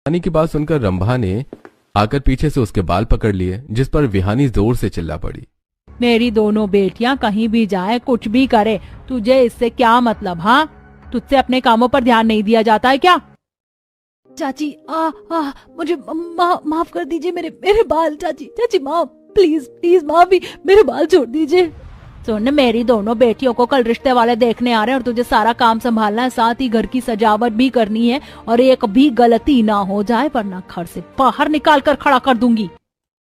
विहानी की बात सुनकर रंभा ने आकर पीछे से उसके बाल पकड़ लिए, जिस पर विहानी जोर से चिल्ला पड़ी। मेरी दोनों बेटियां कहीं भी जाए, कुछ भी करे, तुझे इससे क्या मतलब? हाँ, तुझसे अपने कामों पर ध्यान नहीं दिया जाता है क्या? चाची मुझे माफ कर दीजिए, मेरे बाल। चाची माफ, प्लीज प्लीज माफी, मेरे बाल छोड़ दीजिए। सुन, मेरी दोनों बेटियों को कल रिश्ते वाले देखने आ रहे हैं और तुझे सारा काम संभालना है, साथ ही घर की सजावट भी करनी है, और एक भी गलती ना हो जाए वरना घर से बाहर निकाल कर खड़ा कर दूंगी।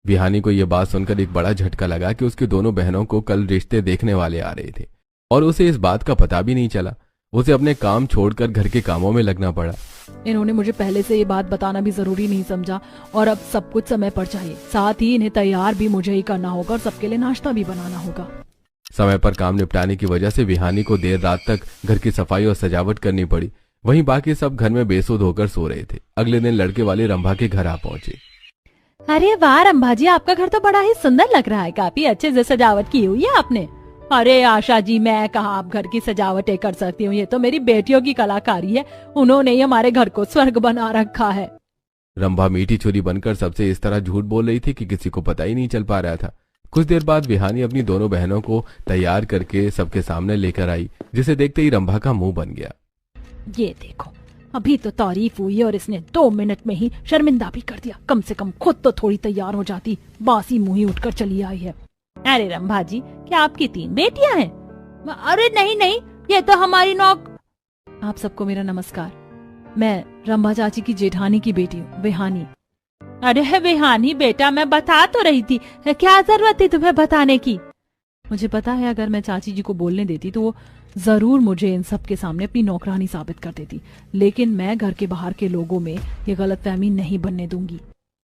विहानी को यह बात सुनकर एक बड़ा झटका लगा कि उसकी दोनों बहनों को कल रिश्ते देखने वाले आ रहे थे और उसे इस बात का पता भी नहीं चला। उसे अपने काम छोड़कर घर के कामों में लगना पड़ा। इन्होंने मुझे पहले से ये बात बताना भी जरूरी नहीं समझा, और अब सब कुछ समय पर चाहिए। साथ ही इन्हें तैयार भी मुझे ही करना होगा और सबके लिए नाश्ता भी बनाना होगा। समय पर काम निपटाने की वजह से विहानी को देर रात तक घर की सफाई और सजावट करनी पड़ी। वहीं बाकी सब घर में बेसुध होकर सो रहे थे। अगले दिन लड़के वाले रंभा के घर आ पहुंचे। अरे वाह रंभा जी, आपका घर तो बड़ा ही सुंदर लग रहा है, काफी अच्छे से सजावट की हुई है आपने। अरे आशा जी, मैं कहाँ आप घर की सजावटें कर सकती हूँ, ये तो मेरी बेटियों की कलाकारी है, उन्होंने ही हमारे घर को स्वर्ग बना रखा है। रंभा मीठी छुरी बनकर सबसे इस तरह झूठ बोल रही थी कि किसी को पता ही नहीं चल पा रहा था। कुछ देर बाद विहानी अपनी दोनों बहनों को तैयार करके सबके सामने लेकर आई, जिसे देखते ही रंभा का मुंह बन गया। ये देखो, अभी तो तारीफ हुई और इसने 2 मिनट में ही शर्मिंदा भी कर दिया। कम से कम खुद तो थोड़ी तैयार हो जाती, बासी मुंह ही उठकर चली आई है। अरे रंभा जी, क्या आपकी 3 बेटियां हैं? अरे नहीं, ये तो हमारी नौक। आप सबको मेरा नमस्कार। मैं रंभा चाची की जेठानी की बेटी हूँ, विहानी। अरे विहानी बेटा, मैं बता तो रही थी, क्या जरूरत थी तुम्हें बताने की? मुझे पता है अगर मैं चाची जी को बोलने देती तो वो जरूर मुझे इन सब के सामने अपनी नौकरानी साबित कर देती, लेकिन मैं घर के बाहर के लोगों में ये गलतफहमी नहीं बनने दूंगी।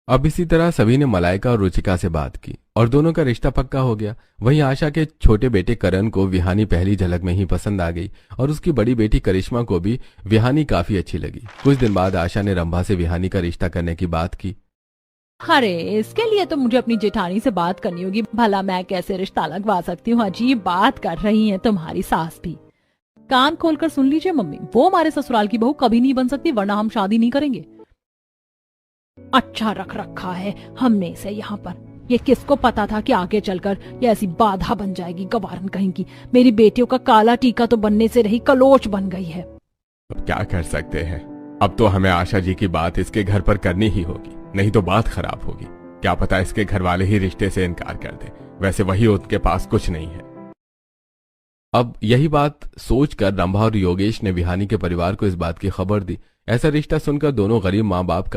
अब इसी तरह सभी ने मलाइका और रुचिका से बात की और दोनों का रिश्ता पक्का हो गया। वहीं आशा के छोटे बेटे करण को विहानी पहली झलक में ही पसंद आ गई और उसकी बड़ी बेटी करिश्मा को भी विहानी काफी अच्छी लगी। कुछ दिन बाद आशा ने रंभा से विहानी का रिश्ता करने की बात की। अरे इसके लिए तो मुझे अपनी जेठानी से बात करनी होगी, भला मैं कैसे रिश्ता लगवा सकती हूँ? अजीब बात कर रही है तुम्हारी सास भी। कान खोलकर सुन लीजिए मम्मी, वो हमारे ससुराल की बहू कभी नहीं बन सकती, वरना हम शादी नहीं करेंगे। अच्छा रख रखा है हमने इसे यहाँ पर, ये किसको पता था कि आगे चलकर ये ऐसी बाधा बन जाएगी, गवारन कहीं की। मेरी बेटियों का काला टीका तो बनने से रही कलोच बन गई है। अब क्या कर सकते हैं, अब तो हमें आशा जी की बात इसके घर पर करनी ही होगी, नहीं तो बात खराब होगी। क्या पता इसके घर वाले ही रिश्ते से इनकार कर दे, वैसे वही उनके पास कुछ नहीं है। अब यही बात सोचकर रंभा और योगेश ने विहानी के परिवार को इस बात की खबर दी। ऐसा रिश्ता सुनकर दोनों गरीब माँ बाप का